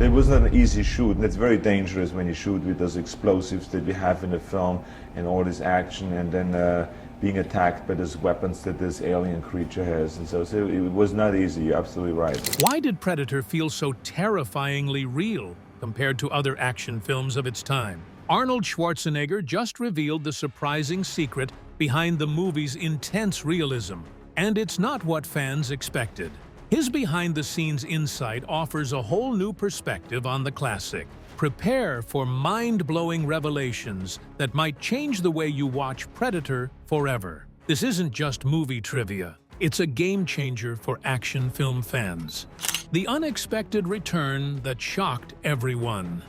So it was not an easy shoot, and it's very dangerous when you shoot with those explosives that we have in the film and all this action, and then being attacked by those weapons that this alien creature has. And so it was not easy, you're absolutely right. Why did Predator feel so terrifyingly real compared to other action films of its time? Arnold Schwarzenegger just revealed the surprising secret behind the movie's intense realism, and it's not what fans expected. His behind-the-scenes insight offers a whole new perspective on the classic. Prepare for mind-blowing revelations that might change the way you watch Predator forever. This isn't just movie trivia. It's a game-changer for action film fans. The unexpected return that shocked everyone.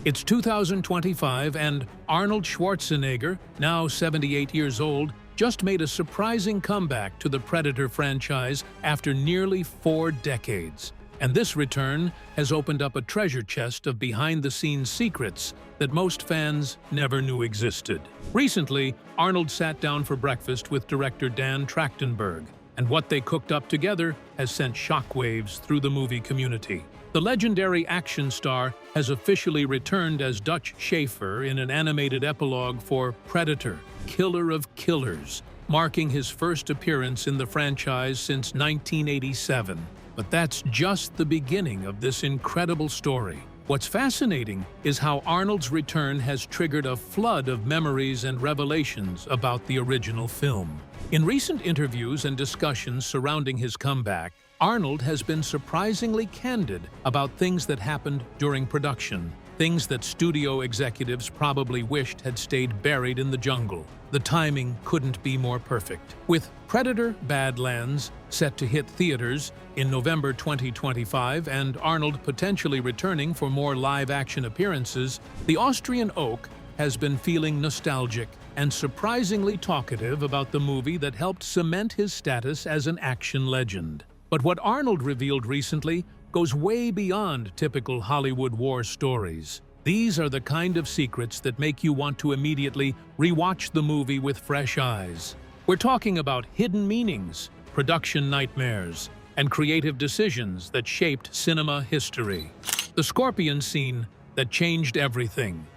It's 2025 and Arnold Schwarzenegger, now 78 years old, just made a surprising comeback to the Predator franchise after nearly 4 decades. And this return has opened up a treasure chest of behind-the-scenes secrets that most fans never knew existed. Recently, Arnold sat down for breakfast with director Dan Trachtenberg, and what they cooked up together has sent shockwaves through the movie community. The legendary action star has officially returned as Dutch Schaefer in an animated epilogue for Predator, Killer of Killers, marking his first appearance in the franchise since 1987. But that's just the beginning of this incredible story. What's fascinating is how Arnold's return has triggered a flood of memories and revelations about the original film. In recent interviews and discussions surrounding his comeback, Arnold has been surprisingly candid about things that happened during production, things that studio executives probably wished had stayed buried in the jungle. The timing couldn't be more perfect. With Predator: Badlands set to hit theaters in November 2025 and Arnold potentially returning for more live-action appearances, the Austrian oak has been feeling nostalgic and surprisingly talkative about the movie that helped cement his status as an action legend. But what Arnold revealed recently goes way beyond typical Hollywood war stories. These are the kind of secrets that make you want to immediately rewatch the movie with fresh eyes. We're talking about hidden meanings, production nightmares, and creative decisions that shaped cinema history. The scorpion scene that changed everything.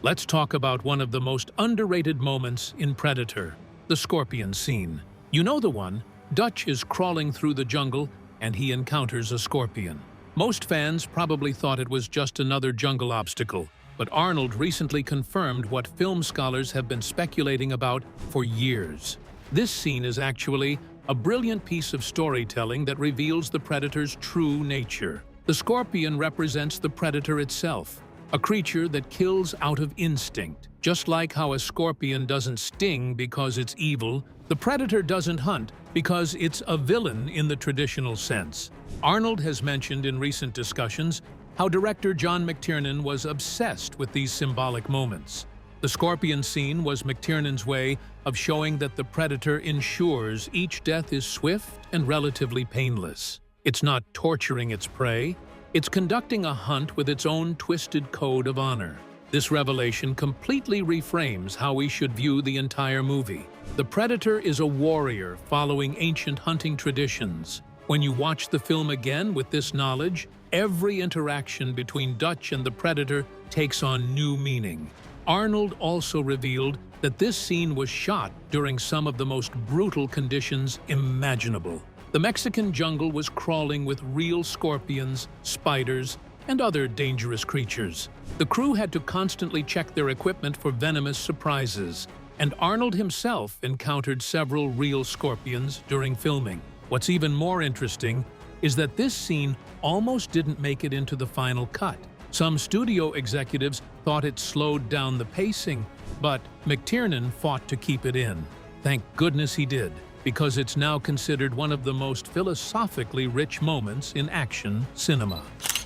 Let's talk about one of the most underrated moments in Predator, the scorpion scene. You know the one. Dutch is crawling through the jungle and he encounters a scorpion. Most fans probably thought it was just another jungle obstacle, but Arnold recently confirmed what film scholars have been speculating about for years. This scene is actually a brilliant piece of storytelling that reveals the Predator's true nature. The scorpion represents the Predator itself, a creature that kills out of instinct. Just like how a scorpion doesn't sting because it's evil, the Predator doesn't hunt because it's a villain in the traditional sense. Arnold has mentioned in recent discussions how director John McTiernan was obsessed with these symbolic moments. The scorpion scene was McTiernan's way of showing that the Predator ensures each death is swift and relatively painless. It's not torturing its prey, it's conducting a hunt with its own twisted code of honor. This revelation completely reframes how we should view the entire movie. The Predator is a warrior following ancient hunting traditions. When you watch the film again with this knowledge, every interaction between Dutch and the Predator takes on new meaning. Arnold also revealed that this scene was shot during some of the most brutal conditions imaginable. The Mexican jungle was crawling with real scorpions, spiders, and other dangerous creatures. The crew had to constantly check their equipment for venomous surprises, and Arnold himself encountered several real scorpions during filming. What's even more interesting is that this scene almost didn't make it into the final cut. Some studio executives thought it slowed down the pacing, but McTiernan fought to keep it in. Thank goodness he did, because it's now considered one of the most philosophically rich moments in action cinema.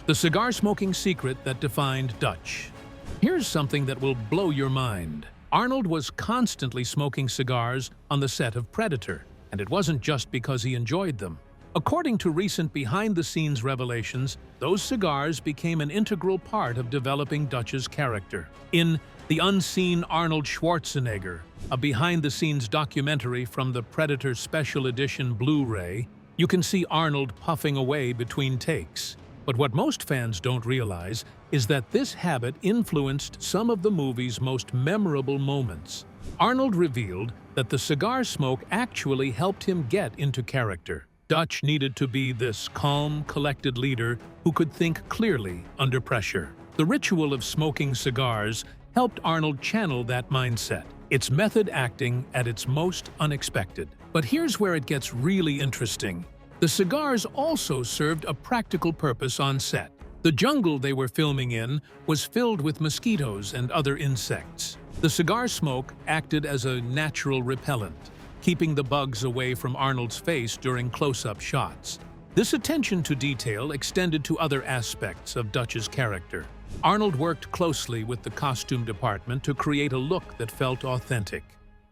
The cigar-smoking secret that defined Dutch. Here's something that will blow your mind. Arnold was constantly smoking cigars on the set of Predator, and it wasn't just because he enjoyed them. According to recent behind-the-scenes revelations, those cigars became an integral part of developing Dutch's character. In The Unseen Arnold Schwarzenegger, a behind-the-scenes documentary from the Predator Special Edition Blu-ray, you can see Arnold puffing away between takes. But what most fans don't realize is that this habit influenced some of the movie's most memorable moments. Arnold revealed that the cigar smoke actually helped him get into character. Dutch needed to be this calm, collected leader who could think clearly under pressure. The ritual of smoking cigars helped Arnold channel that mindset. It's method acting at its most unexpected. But here's where it gets really interesting. The cigars also served a practical purpose on set. The jungle they were filming in was filled with mosquitoes and other insects. The cigar smoke acted as a natural repellent, keeping the bugs away from Arnold's face during close-up shots. This attention to detail extended to other aspects of Dutch's character. Arnold worked closely with the costume department to create a look that felt authentic.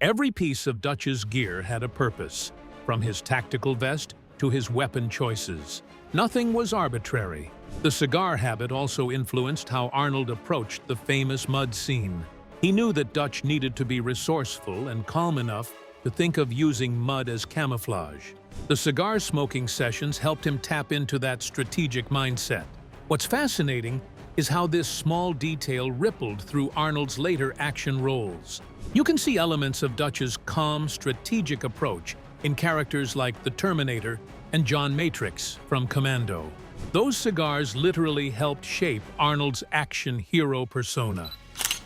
Every piece of Dutch's gear had a purpose, from his tactical vest to his weapon choices. Nothing was arbitrary. The cigar habit also influenced how Arnold approached the famous mud scene. He knew that Dutch needed to be resourceful and calm enough to think of using mud as camouflage. The cigar smoking sessions helped him tap into that strategic mindset. What's fascinating is how this small detail rippled through Arnold's later action roles. You can see elements of Dutch's calm, strategic approach in characters like the Terminator and John Matrix from Commando. Those cigars literally helped shape Arnold's action hero persona.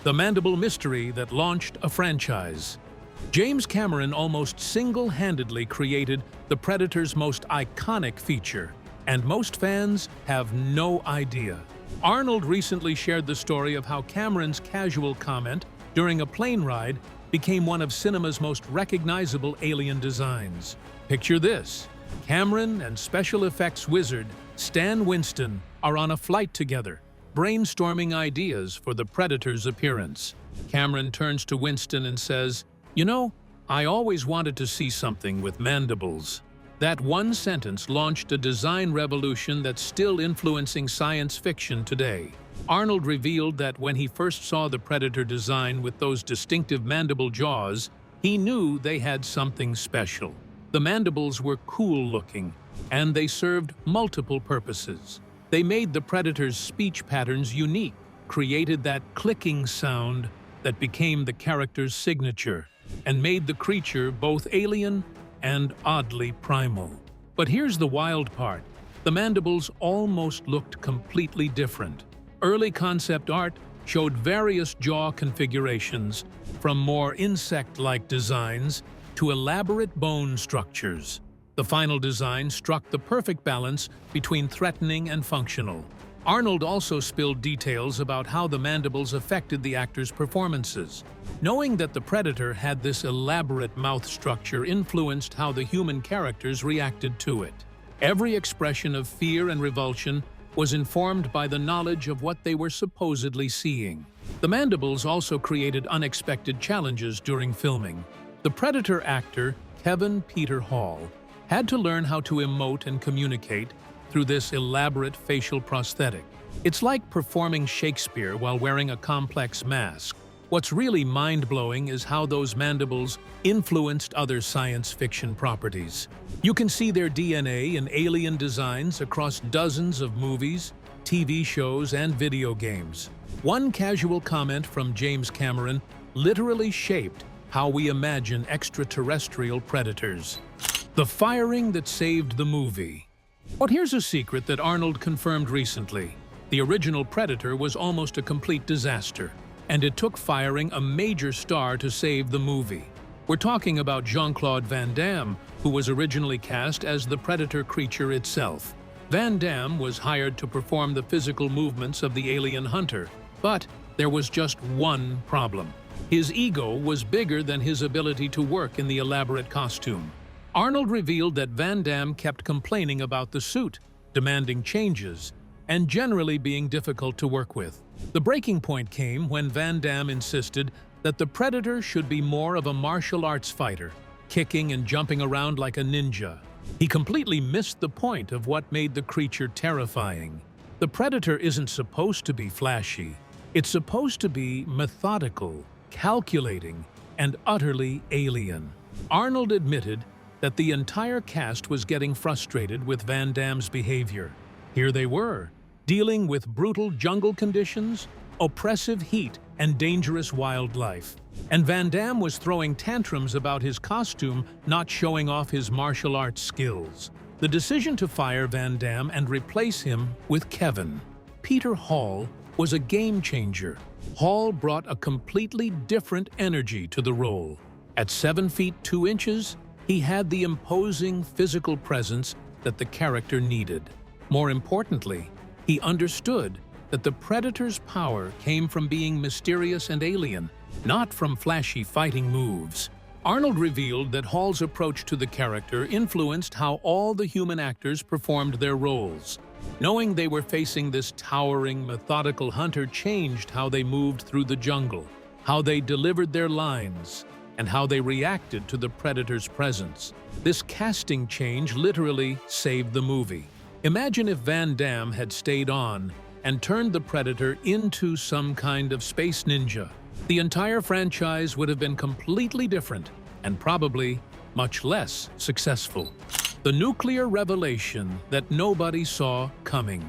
The mandible mystery that launched a franchise. James Cameron almost single-handedly created the Predator's most iconic feature, and most fans have no idea. Arnold recently shared the story of how Cameron's casual comment during a plane ride became one of cinema's most recognizable alien designs. Picture this: Cameron and special effects wizard Stan Winston are on a flight together, brainstorming ideas for the Predator's appearance. Cameron turns to Winston and says, "You know, I always wanted to see something with mandibles." That one sentence launched a design revolution that's still influencing science fiction today. Arnold revealed that when he first saw the Predator design with those distinctive mandible jaws, he knew they had something special. The mandibles were cool-looking, and they served multiple purposes. They made the Predator's speech patterns unique, created that clicking sound that became the character's signature, and made the creature both alien and oddly primal. But here's the wild part. The mandibles almost looked completely different. Early concept art showed various jaw configurations, from more insect-like designs to elaborate bone structures. The final design struck the perfect balance between threatening and functional. Arnold also spilled details about how the mandibles affected the actors' performances. Knowing that the Predator had this elaborate mouth structure influenced how the human characters reacted to it. Every expression of fear and revulsion was informed by the knowledge of what they were supposedly seeing. The mandibles also created unexpected challenges during filming. The Predator actor, Kevin Peter Hall, had to learn how to emote and communicate through this elaborate facial prosthetic. It's like performing Shakespeare while wearing a complex mask. What's really mind-blowing is how those mandibles influenced other science fiction properties. You can see their DNA in alien designs across dozens of movies, TV shows, and video games. One casual comment from James Cameron literally shaped how we imagine extraterrestrial predators. The firing that saved the movie. But here's a secret that Arnold confirmed recently. The original Predator was almost a complete disaster, and it took firing a major star to save the movie. We're talking about Jean-Claude Van Damme, who was originally cast as the Predator creature itself. Van Damme was hired to perform the physical movements of the alien hunter, but there was just one problem. His ego was bigger than his ability to work in the elaborate costume. Arnold revealed that Van Damme kept complaining about the suit, demanding changes, and generally being difficult to work with. The breaking point came when Van Damme insisted that the Predator should be more of a martial arts fighter, kicking and jumping around like a ninja. He completely missed the point of what made the creature terrifying. The Predator isn't supposed to be flashy. It's supposed to be methodical, calculating, and utterly alien. Arnold admitted that the entire cast was getting frustrated with Van Damme's behavior. Here they were, dealing with brutal jungle conditions, oppressive heat, and dangerous wildlife. And Van Damme was throwing tantrums about his costume, not showing off his martial arts skills. The decision to fire Van Damme and replace him with Kevin, Peter Hall, was a game changer. Hall brought a completely different energy to the role. At 7 feet 2 inches, he had the imposing physical presence that the character needed. More importantly, he understood that the Predator's power came from being mysterious and alien, not from flashy fighting moves. Arnold revealed that Hall's approach to the character influenced how all the human actors performed their roles. Knowing they were facing this towering, methodical hunter changed how they moved through the jungle, how they delivered their lines, and how they reacted to the Predator's presence. This casting change literally saved the movie. Imagine if Van Damme had stayed on and turned the Predator into some kind of space ninja. The entire franchise would have been completely different and probably much less successful. The nuclear revelation that nobody saw coming.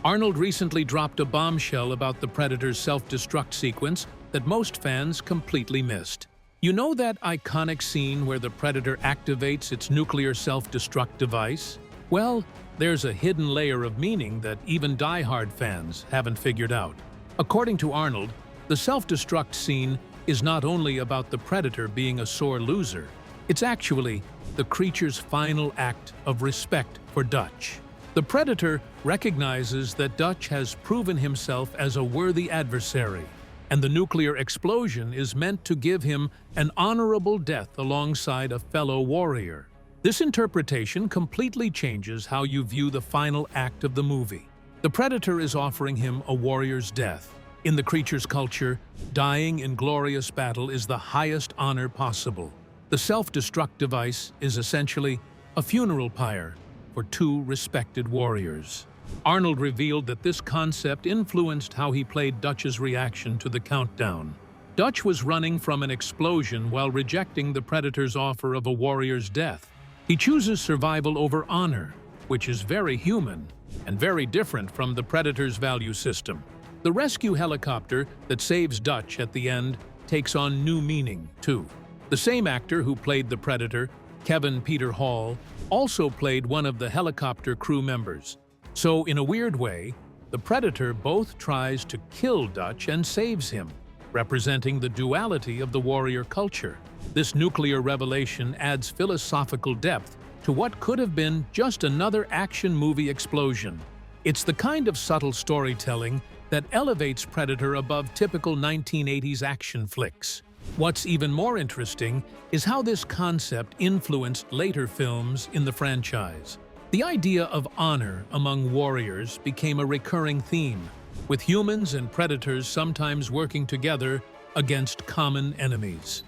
Arnold recently dropped a bombshell about the Predator's self-destruct sequence that most fans completely missed. You know that iconic scene where the Predator activates its nuclear self-destruct device? Well, there's a hidden layer of meaning that even die-hard fans haven't figured out. According to Arnold, the self-destruct scene is not only about the Predator being a sore loser, it's actually the creature's final act of respect for Dutch. The Predator recognizes that Dutch has proven himself as a worthy adversary, and the nuclear explosion is meant to give him an honorable death alongside a fellow warrior. This interpretation completely changes how you view the final act of the movie. The Predator is offering him a warrior's death. In the creature's culture, dying in glorious battle is the highest honor possible. The self-destruct device is essentially a funeral pyre for 2 respected warriors. Arnold revealed that this concept influenced how he played Dutch's reaction to the countdown. Dutch was running from an explosion while rejecting the Predator's offer of a warrior's death. He chooses survival over honor, which is very human and very different from the Predator's value system. The rescue helicopter that saves Dutch at the end takes on new meaning, too. The same actor who played the Predator, Kevin Peter Hall, also played one of the helicopter crew members. So, in a weird way, the Predator both tries to kill Dutch and saves him, representing the duality of the warrior culture. This nuclear revelation adds philosophical depth to what could have been just another action movie explosion. It's the kind of subtle storytelling that elevates Predator above typical 1980s action flicks. What's even more interesting is how this concept influenced later films in the franchise. The idea of honor among warriors became a recurring theme, with humans and predators sometimes working together against common enemies.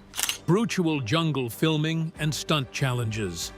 Brutal jungle filming and stunt challenges.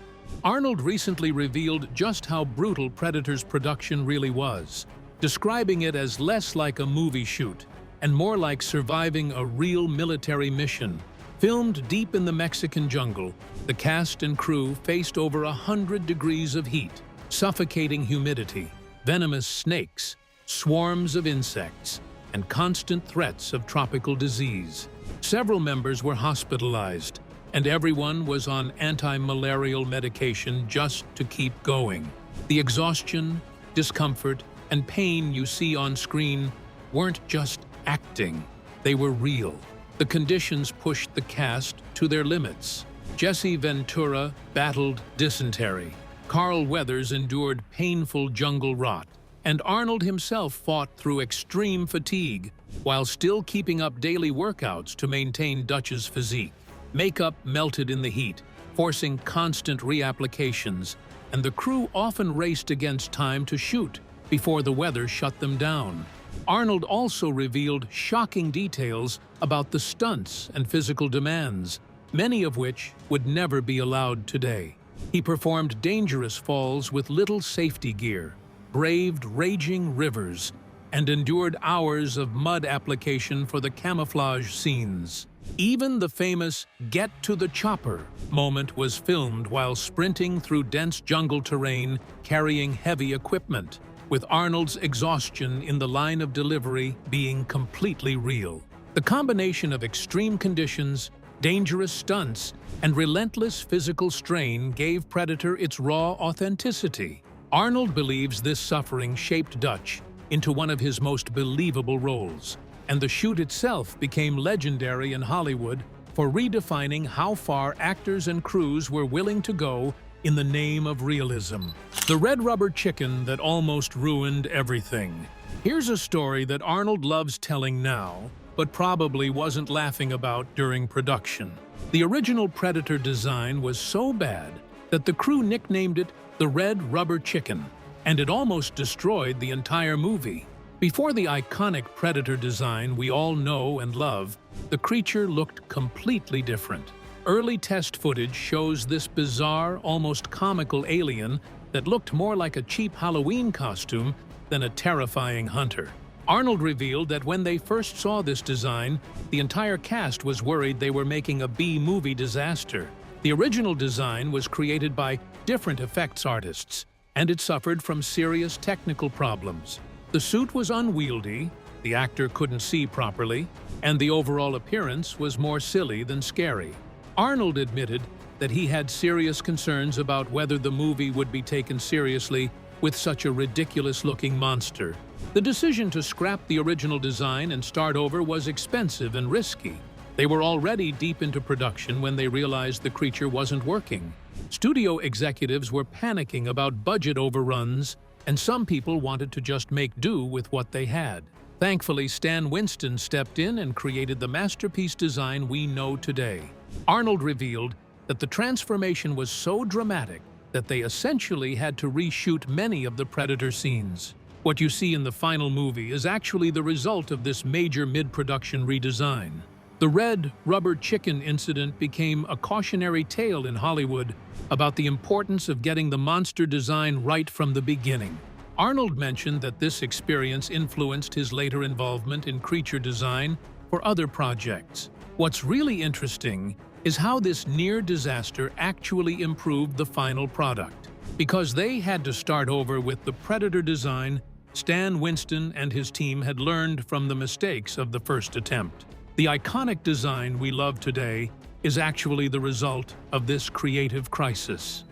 Arnold recently revealed just how brutal Predator's production really was, describing it as less like a movie shoot and more like surviving a real military mission. Filmed deep in the Mexican jungle, the cast and crew faced over 100 degrees of heat, suffocating humidity, venomous snakes, swarms of insects, and constant threats of tropical disease. Several members were hospitalized, and everyone was on anti-malarial medication just to keep going. The exhaustion, discomfort, and pain you see on screen weren't just acting, they were real. The conditions pushed the cast to their limits. Jesse Ventura battled dysentery, Carl Weathers endured painful jungle rot, and Arnold himself fought through extreme fatigue while still keeping up daily workouts to maintain Dutch's physique. Makeup melted in the heat, forcing constant reapplications, and the crew often raced against time to shoot before the weather shut them down. Arnold also revealed shocking details about the stunts and physical demands, many of which would never be allowed today. He performed dangerous falls with little safety gear, braved raging rivers, and endured hours of mud application for the camouflage scenes. Even the famous "get to the chopper" moment was filmed while sprinting through dense jungle terrain carrying heavy equipment. with Arnold's exhaustion in the line of delivery being completely real. The combination of extreme conditions, dangerous stunts, and relentless physical strain gave Predator its raw authenticity. Arnold believes this suffering shaped Dutch into one of his most believable roles, and the shoot itself became legendary in Hollywood for redefining how far actors and crews were willing to go in the name of realism. The red rubber chicken that almost ruined everything. Here's a story that Arnold loves telling now, but probably wasn't laughing about during production. The original Predator design was so bad that the crew nicknamed it the Red Rubber Chicken, and it almost destroyed the entire movie. Before the iconic Predator design we all know and love, the creature looked completely different. Early test footage shows this bizarre, almost comical alien that looked more like a cheap Halloween costume than a terrifying hunter. Arnold revealed that when they first saw this design, the entire cast was worried they were making a B-movie disaster. The original design was created by different effects artists, and it suffered from serious technical problems. The suit was unwieldy, the actor couldn't see properly, and the overall appearance was more silly than scary. Arnold admitted that he had serious concerns about whether the movie would be taken seriously with such a ridiculous-looking monster. The decision to scrap the original design and start over was expensive and risky. They were already deep into production when they realized the creature wasn't working. Studio executives were panicking about budget overruns, and some people wanted to just make do with what they had. Thankfully, Stan Winston stepped in and created the masterpiece design we know today. Arnold revealed that the transformation was so dramatic that they essentially had to reshoot many of the Predator scenes. What you see in the final movie is actually the result of this major mid-production redesign. The red rubber chicken incident became a cautionary tale in Hollywood about the importance of getting the monster design right from the beginning. Arnold mentioned that this experience influenced his later involvement in creature design for other projects. What's really interesting is how this near disaster actually improved the final product. Because they had to start over with the Predator design, Stan Winston and his team had learned from the mistakes of the first attempt. The iconic design we love today is actually the result of this creative crisis.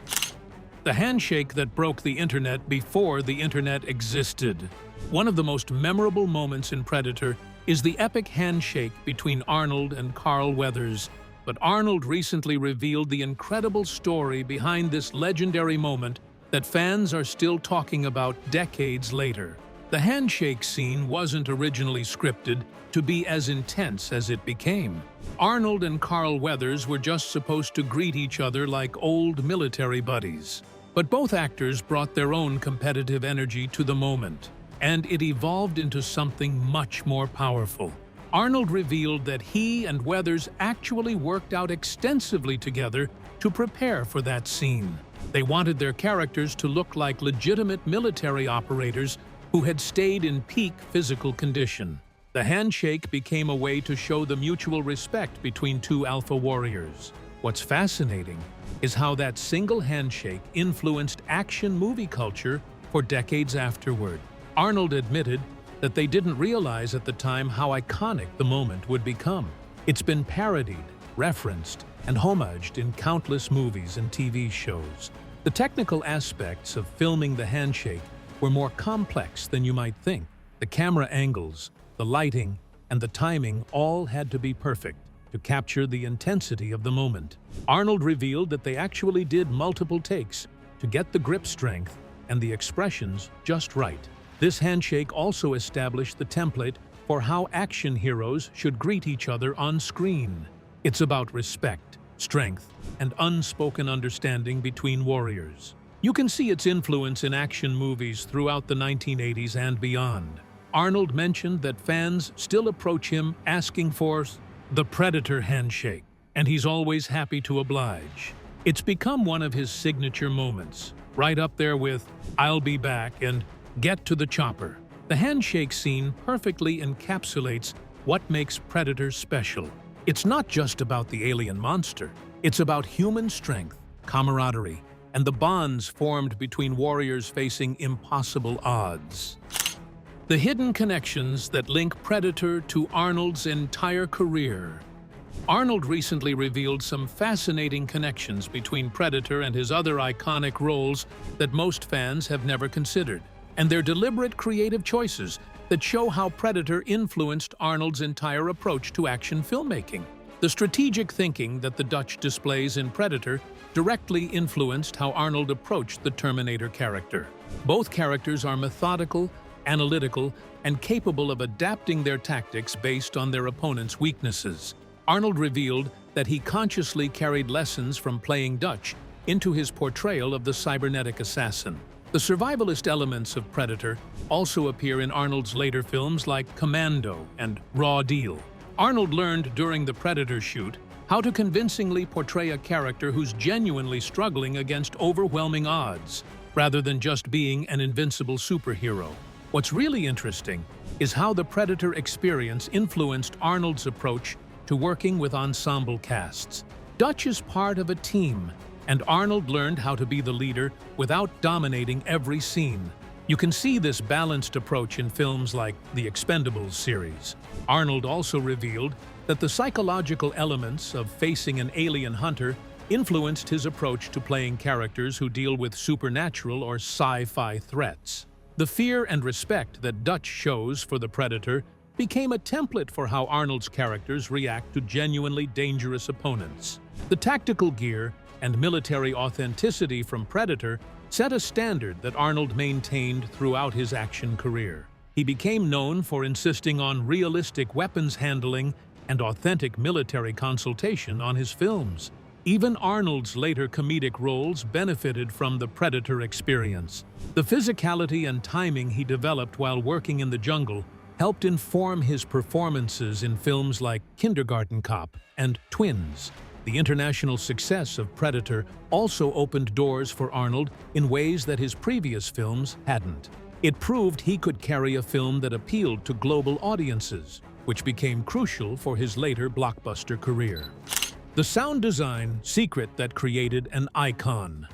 The handshake that broke the internet before the internet existed. One of the most memorable moments in Predator is the epic handshake between Arnold and Carl Weathers, but Arnold recently revealed the incredible story behind this legendary moment that fans are still talking about decades later. The handshake scene wasn't originally scripted to be as intense as it became. Arnold and Carl Weathers were just supposed to greet each other like old military buddies. But both actors brought their own competitive energy to the moment, and it evolved into something much more powerful. Arnold revealed that he and Weathers actually worked out extensively together to prepare for that scene. They wanted their characters to look like legitimate military operators who had stayed in peak physical condition. The handshake became a way to show the mutual respect between two alpha warriors. What's fascinating is how that single handshake influenced action movie culture for decades afterward. Arnold admitted that they didn't realize at the time how iconic the moment would become. It's been parodied, referenced, and homaged in countless movies and TV shows. The technical aspects of filming the handshake were more complex than you might think. The camera angles, the lighting, and the timing all had to be perfect to capture the intensity of the moment. Arnold revealed that they actually did multiple takes to get the grip strength and the expressions just right. This handshake also established the template for how action heroes should greet each other on screen. It's about respect, strength, and unspoken understanding between warriors. You can see its influence in action movies throughout the 1980s and beyond. Arnold mentioned that fans still approach him asking for the Predator handshake, and he's always happy to oblige. It's become one of his signature moments, right up there with "I'll be back" and "Get to the chopper." The handshake scene perfectly encapsulates what makes Predator special. It's not just about the alien monster. It's about human strength, camaraderie, and the bonds formed between warriors facing impossible odds. The hidden connections that link Predator to Arnold's entire career. Arnold recently revealed some fascinating connections between Predator and his other iconic roles that most fans have never considered, and their deliberate creative choices that show how Predator influenced Arnold's entire approach to action filmmaking. The strategic thinking that the Dutch displays in Predator directly influenced how Arnold approached the Terminator character. Both characters are methodical, analytical, and capable of adapting their tactics based on their opponent's weaknesses. Arnold revealed that he consciously carried lessons from playing Dutch into his portrayal of the cybernetic assassin. The survivalist elements of Predator also appear in Arnold's later films like Commando and Raw Deal. Arnold learned during the Predator shoot how to convincingly portray a character who's genuinely struggling against overwhelming odds, rather than just being an invincible superhero. What's really interesting is how the Predator experience influenced Arnold's approach to working with ensemble casts. Dutch is part of a team, and Arnold learned how to be the leader without dominating every scene. You can see this balanced approach in films like the Expendables series. Arnold also revealed that the psychological elements of facing an alien hunter influenced his approach to playing characters who deal with supernatural or sci-fi threats. The fear and respect that Dutch shows for the Predator became a template for how Arnold's characters react to genuinely dangerous opponents. The tactical gear and military authenticity from Predator set a standard that Arnold maintained throughout his action career. He became known for insisting on realistic weapons handling and authentic military consultation on his films. Even Arnold's later comedic roles benefited from the Predator experience. The physicality and timing he developed while working in the jungle helped inform his performances in films like Kindergarten Cop and Twins. The international success of Predator also opened doors for Arnold in ways that his previous films hadn't. It proved he could carry a film that appealed to global audiences, which became crucial for his later blockbuster career. The sound design secret that created an icon.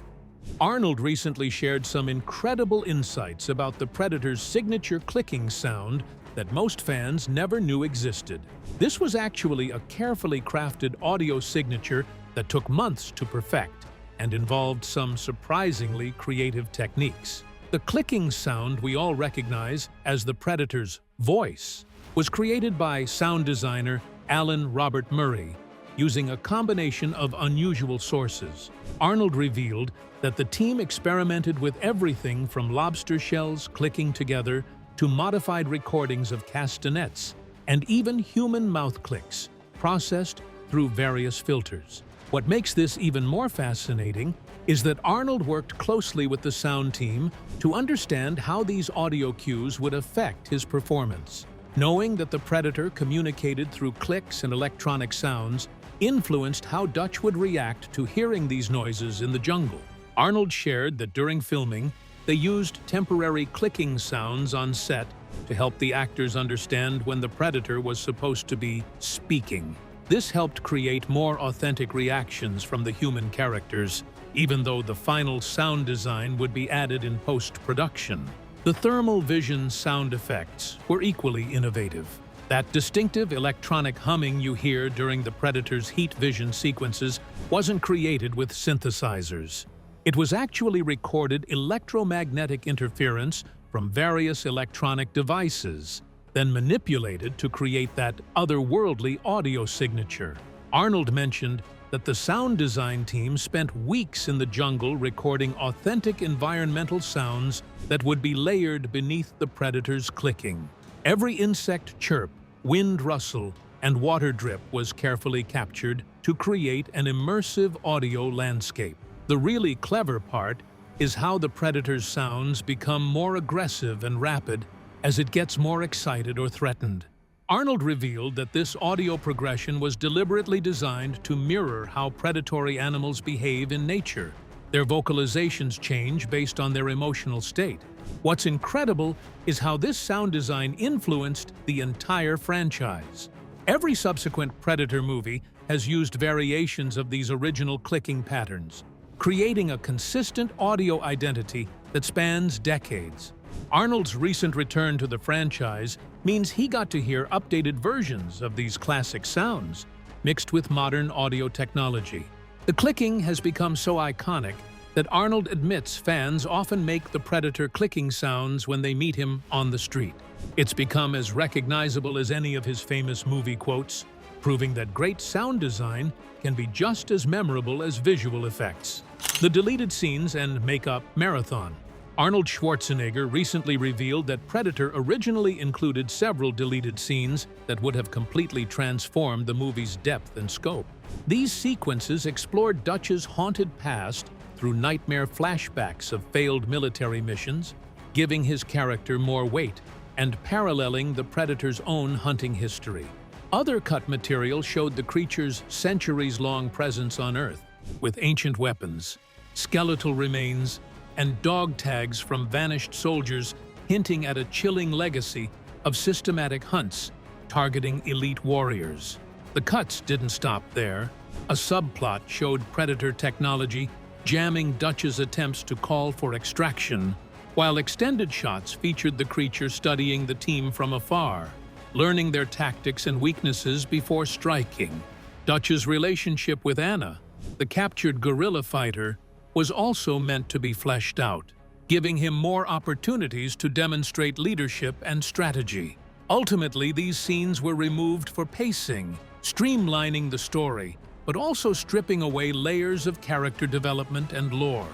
Arnold recently shared some incredible insights about the Predator's signature clicking sound that most fans never knew existed. This was actually a carefully crafted audio signature that took months to perfect and involved some surprisingly creative techniques. The clicking sound we all recognize as the Predator's voice was created by sound designer Alan Robert Murray, using a combination of unusual sources. Arnold revealed that the team experimented with everything from lobster shells clicking together to modified recordings of castanets and even human mouth clicks, processed through various filters. What makes this even more fascinating is that Arnold worked closely with the sound team to understand how these audio cues would affect his performance. Knowing that the Predator communicated through clicks and electronic sounds influenced how Dutch would react to hearing these noises in the jungle. Arnold shared that during filming, they used temporary clicking sounds on set to help the actors understand when the Predator was supposed to be speaking. This helped create more authentic reactions from the human characters, even though the final sound design would be added in post-production. The thermal vision sound effects were equally innovative. That distinctive electronic humming you hear during the Predator's heat vision sequences wasn't created with synthesizers. It was actually recorded electromagnetic interference from various electronic devices, then manipulated to create that otherworldly audio signature. Arnold mentioned that the sound design team spent weeks in the jungle recording authentic environmental sounds that would be layered beneath the Predator's clicking. Every insect chirp, wind rustle, and water drip was carefully captured to create an immersive audio landscape. The really clever part is how the Predator's sounds become more aggressive and rapid as it gets more excited or threatened. Arnold revealed that this audio progression was deliberately designed to mirror how predatory animals behave in nature. Their vocalizations change based on their emotional state. What's incredible is how this sound design influenced the entire franchise. Every subsequent Predator movie has used variations of these original clicking patterns. creating a consistent audio identity that spans decades. Arnold's recent return to the franchise means he got to hear updated versions of these classic sounds, mixed with modern audio technology. The clicking has become so iconic that Arnold admits fans often make the Predator clicking sounds when they meet him on the street. It's become as recognizable as any of his famous movie quotes, proving that great sound design can be just as memorable as visual effects. The deleted scenes and makeup marathon. Arnold Schwarzenegger recently revealed that Predator originally included several deleted scenes that would have completely transformed the movie's depth and scope. These sequences explored Dutch's haunted past through nightmare flashbacks of failed military missions, giving his character more weight and paralleling the Predator's own hunting history. Other cut material showed the creature's centuries-long presence on Earth, with ancient weapons, skeletal remains, and dog tags from vanished soldiers hinting at a chilling legacy of systematic hunts targeting elite warriors. The cuts didn't stop there. A subplot showed Predator technology jamming Dutch's attempts to call for extraction, while extended shots featured the creature studying the team from afar, learning their tactics and weaknesses before striking. Dutch's relationship with Anna, the captured guerrilla fighter, was also meant to be fleshed out, giving him more opportunities to demonstrate leadership and strategy. Ultimately, these scenes were removed for pacing, streamlining the story, but also stripping away layers of character development and lore.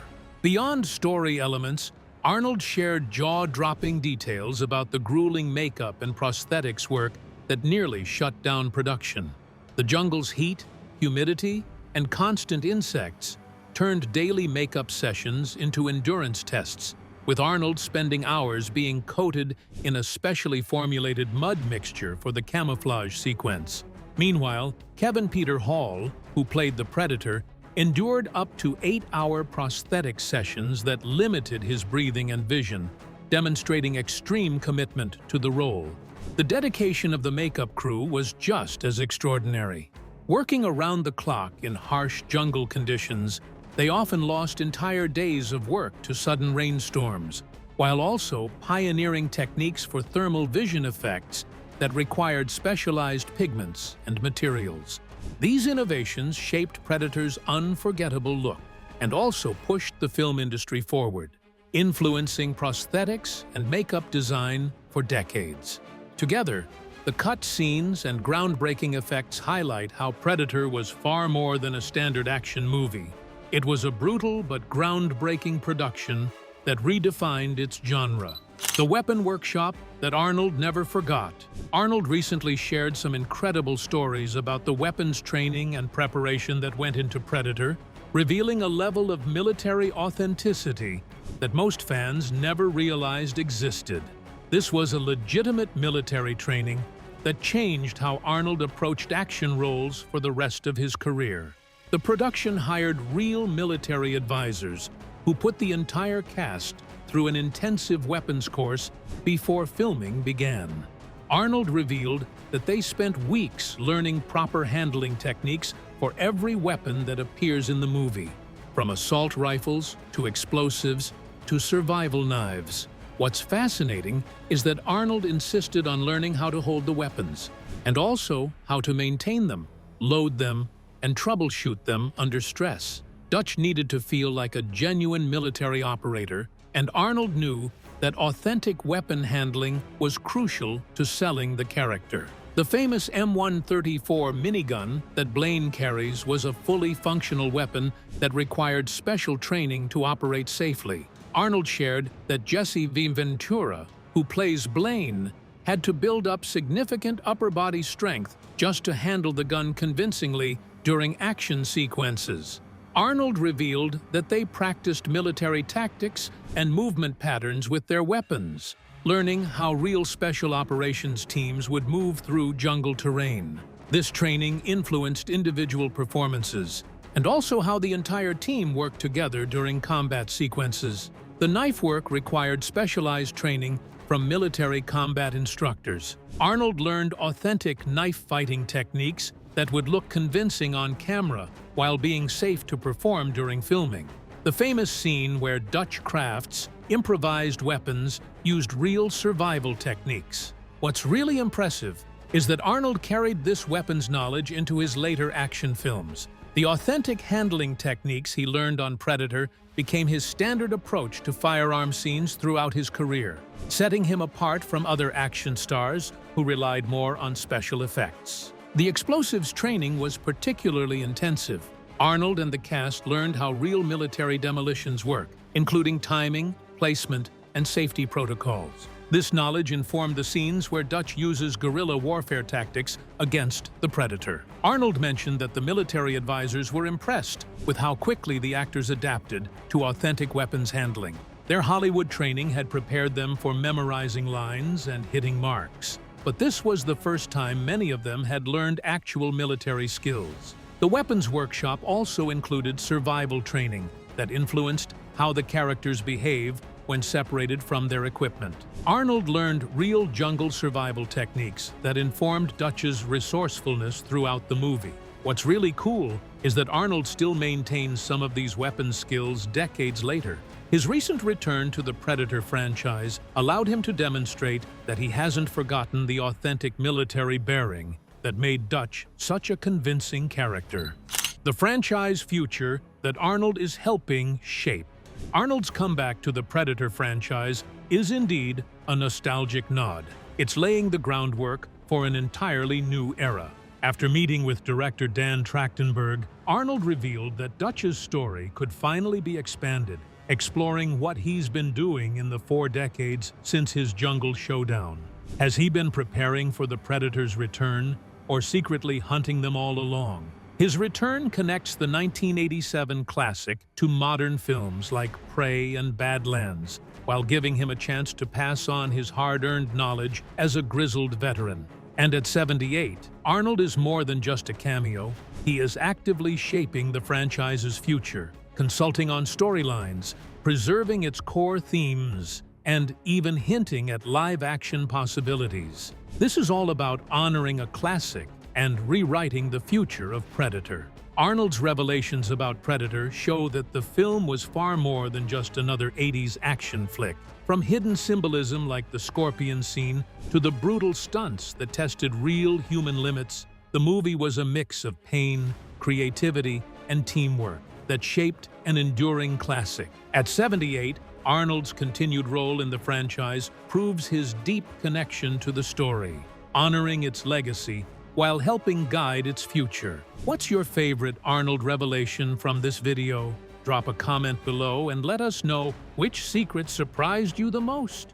Beyond story elements, Arnold shared jaw-dropping details about the grueling makeup and prosthetics work that nearly shut down production. The jungle's heat, humidity, and constant insects turned daily makeup sessions into endurance tests, with Arnold spending hours being coated in a specially formulated mud mixture for the camouflage sequence. Meanwhile, Kevin Peter Hall, who played the Predator, endured up to 8-hour prosthetic sessions that limited his breathing and vision, demonstrating extreme commitment to the role. The dedication of the makeup crew was just as extraordinary. Working around the clock in harsh jungle conditions, they often lost entire days of work to sudden rainstorms, while also pioneering techniques for thermal vision effects that required specialized pigments and materials. These innovations shaped Predator's unforgettable look and also pushed the film industry forward, influencing prosthetics and makeup design for decades. Together, the cut scenes and groundbreaking effects highlight how Predator was far more than a standard action movie. It was a brutal but groundbreaking production that redefined its genre. The weapon workshop that Arnold never forgot. Arnold recently shared some incredible stories about the weapons training and preparation that went into Predator, revealing a level of military authenticity that most fans never realized existed. This was a legitimate military training that changed how Arnold approached action roles for the rest of his career. The production hired real military advisors who put the entire cast through an intensive weapons course before filming began. Arnold revealed that they spent weeks learning proper handling techniques for every weapon that appears in the movie, from assault rifles to explosives to survival knives. What's fascinating is that Arnold insisted on learning how to hold the weapons, and also how to maintain them, load them, and troubleshoot them under stress. Dutch needed to feel like a genuine military operator, and Arnold knew that authentic weapon handling was crucial to selling the character. The famous M134 minigun that Blaine carries was a fully functional weapon that required special training to operate safely. Arnold shared that Jesse Ventura, who plays Blaine, had to build up significant upper body strength just to handle the gun convincingly during action sequences. Arnold revealed that they practiced military tactics and movement patterns with their weapons, learning how real special operations teams would move through jungle terrain. This training influenced individual performances, and also how the entire team worked together during combat sequences. The knife work required specialized training from military combat instructors. Arnold learned authentic knife fighting techniques that would look convincing on camera while being safe to perform during filming. The famous scene where Dutch crafts improvised weapons used real survival techniques. What's really impressive is that Arnold carried this weapons knowledge into his later action films. The authentic handling techniques he learned on Predator became his standard approach to firearm scenes throughout his career, setting him apart from other action stars who relied more on special effects. The explosives training was particularly intensive. Arnold and the cast learned how real military demolitions work, including timing, placement, and safety protocols. This knowledge informed the scenes where Dutch uses guerrilla warfare tactics against the Predator. Arnold mentioned that the military advisors were impressed with how quickly the actors adapted to authentic weapons handling. Their Hollywood training had prepared them for memorizing lines and hitting marks. But this was the first time many of them had learned actual military skills. The weapons workshop also included survival training that influenced how the characters behave when separated from their equipment. Arnold learned real jungle survival techniques that informed Dutch's resourcefulness throughout the movie. What's really cool is that Arnold still maintains some of these weapons skills decades later. His recent return to the Predator franchise allowed him to demonstrate that he hasn't forgotten the authentic military bearing that made Dutch such a convincing character. The franchise future that Arnold is helping shape. Arnold's comeback to the Predator franchise is indeed a nostalgic nod. It's laying the groundwork for an entirely new era. After meeting with director Dan Trachtenberg, Arnold revealed that Dutch's story could finally be expanded, exploring what he's been doing in the 4 decades since his jungle showdown. Has he been preparing for the Predator's return, or secretly hunting them all along? His return connects the 1987 classic to modern films like Prey and Badlands, while giving him a chance to pass on his hard-earned knowledge as a grizzled veteran. And at 78, Arnold is more than just a cameo. He is actively shaping the franchise's future, consulting on storylines, preserving its core themes, and even hinting at live-action possibilities. This is all about honoring a classic and rewriting the future of Predator. Arnold's revelations about Predator show that the film was far more than just another 80s action flick. From hidden symbolism like the scorpion scene to the brutal stunts that tested real human limits, the movie was a mix of pain, creativity, and teamwork that shaped an enduring classic. At 78, Arnold's continued role in the franchise proves his deep connection to the story, honoring its legacy while helping guide its future. What's your favorite Arnold revelation from this video? Drop a comment below and let us know which secret surprised you the most.